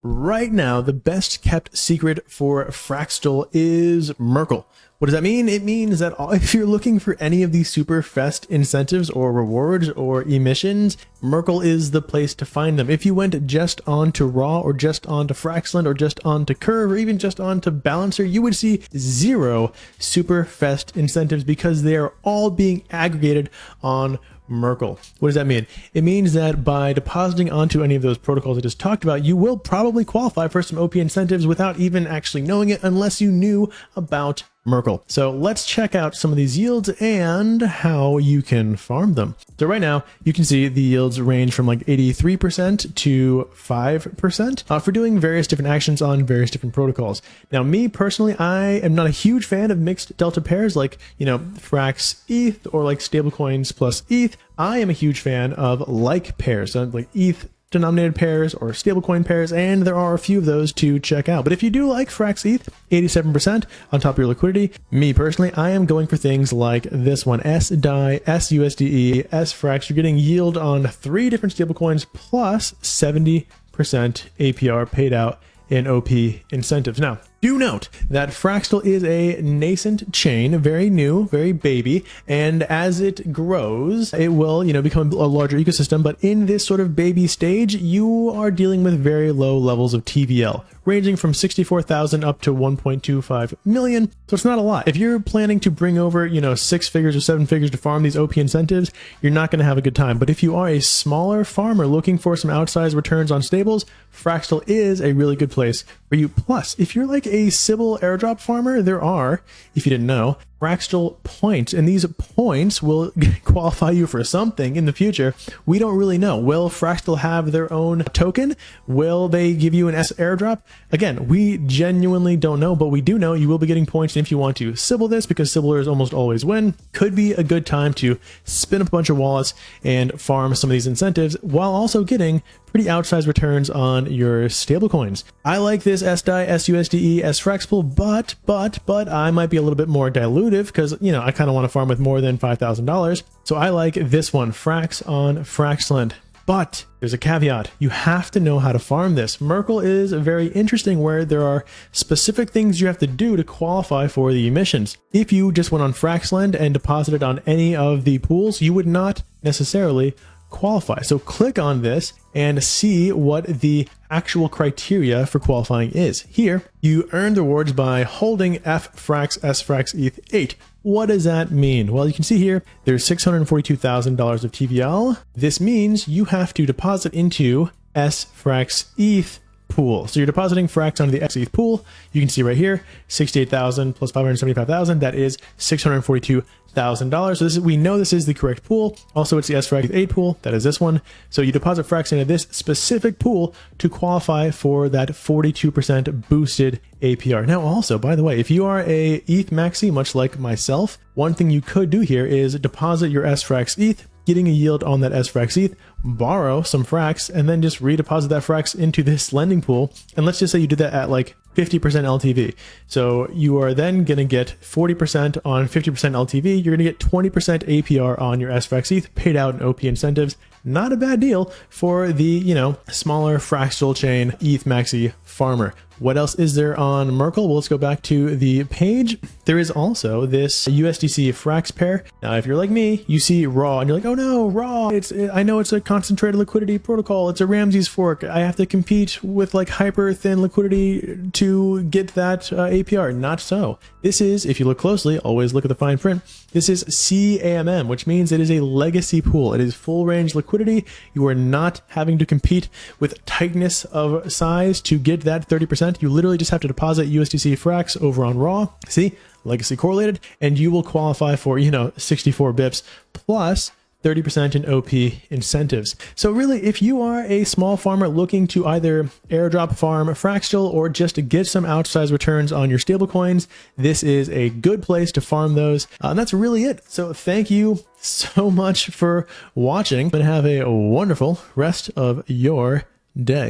Right now, the best kept secret for Fraxel is Merkel. What does that mean? It means that if you're looking for any of these SuperFest incentives or rewards or emissions, Merkel is the place to find them. If you went just onto Raw or just onto Fraxel or just onto Curve or even just onto Balancer, you would see zero SuperFest incentives because they are all being aggregated on Merkel. What does that mean? It means that by depositing onto any of those protocols I just talked about, you will probably qualify for some OP incentives without even actually knowing it unless you knew about Merkel. So let's check out some of these yields and how you can farm them. So right now you can see the yields range from like 83% to 5% for doing various different actions on various different protocols. Now, me personally, I am not a huge fan of mixed delta pairs like, Frax ETH or like stablecoins plus ETH. I am a huge fan of like pairs, so like ETH denominated pairs or stablecoin pairs, and there are a few of those to check out. But if you do like Frax ETH, 87% on top of your liquidity, me personally, I am going for things like this one, SDI, SUSDE, SFrax. You're getting yield on 3 different stablecoins plus 70% APR paid out in OP incentives. Now, do note that Fraxel is a nascent chain, very new, very baby, and as it grows, it will, become a larger ecosystem. But in this sort of baby stage, you are dealing with very low levels of TVL, ranging from 64,000 up to 1.25 million. So it's not a lot. If you're planning to bring over, 6 figures or 7 figures to farm these OP incentives, you're not going to have a good time. But if you are a smaller farmer looking for some outsized returns on stables, Fraxel is a really good place for you. Plus, if you're like a Sybil airdrop farmer, there are, if you didn't know, Fraxel points, and these points will qualify you for something in the future. We don't really know. Will Fraxel have their own token? Will they give you an S airdrop? Again, we genuinely don't know, but we do know you will be getting points. And if you want to Sybil this, because Sybilers almost always win, could be a good time to spin up a bunch of wallets and farm some of these incentives while also getting pretty outsized returns on your stablecoins. I like this SDI, SUSDE, SFrax pool, but I might be a little bit more dilutive because, I kind of want to farm with more than $5,000. So I like this one, Frax on Fraxland. But there's a caveat. You have to know how to farm this. Merkel is very interesting where there are specific things you have to do to qualify for the emissions. If you just went on Fraxland and deposited on any of the pools, you would not necessarily qualify. So click on this and see what the actual criteria for qualifying is. Here, you earn the rewards by holding FFrax, SFrax, ETH 8. What does that mean? Well, you can see here, there's $642,000 of TVL. This means you have to deposit into SFrax ETH pool. So you're depositing Frax onto the XETH pool. You can see right here, 68,000 plus 575,000. That is $642,000. So we know this is the correct pool. Also, it's the SFrax 8 pool. That is this one. So you deposit Frax into this specific pool to qualify for that 42% boosted APR. Now, also, by the way, if you are a ETH maxi, much like myself, one thing you could do here is deposit your SFrax ETH, getting a yield on that SFrax ETH, borrow some Frax, and then just redeposit that Frax into this lending pool. And let's just say you did that at like 50% LTV. So you are then going to get 40% on 50% LTV. You're going to get 20% APR on your SFrax ETH paid out in OP incentives. Not a bad deal for the, smaller Fraxel chain ETH maxi farmer. What else is there on Merkel? Well, let's go back to the page. There is also this USDC Frax pair. Now, if you're like me, you see Raw and you're like, oh no, Raw. I know it's a concentrated liquidity protocol. It's a Ramsey's fork. I have to compete with like hyper thin liquidity to get that APR. Not so. This is, if you look closely, always look at the fine print. This is CAMM, which means it is a legacy pool. It is full range liquidity. You are not having to compete with tightness of size to get that 30%. You literally just have to deposit USDC Frax over on Raw. See, legacy correlated, and you will qualify for, 64 bips plus 30% in OP incentives. So really, if you are a small farmer looking to either airdrop farm Fraxel or just to get some outsized returns on your stablecoins, this is a good place to farm those. And that's really it. So thank you so much for watching, and have a wonderful rest of your day.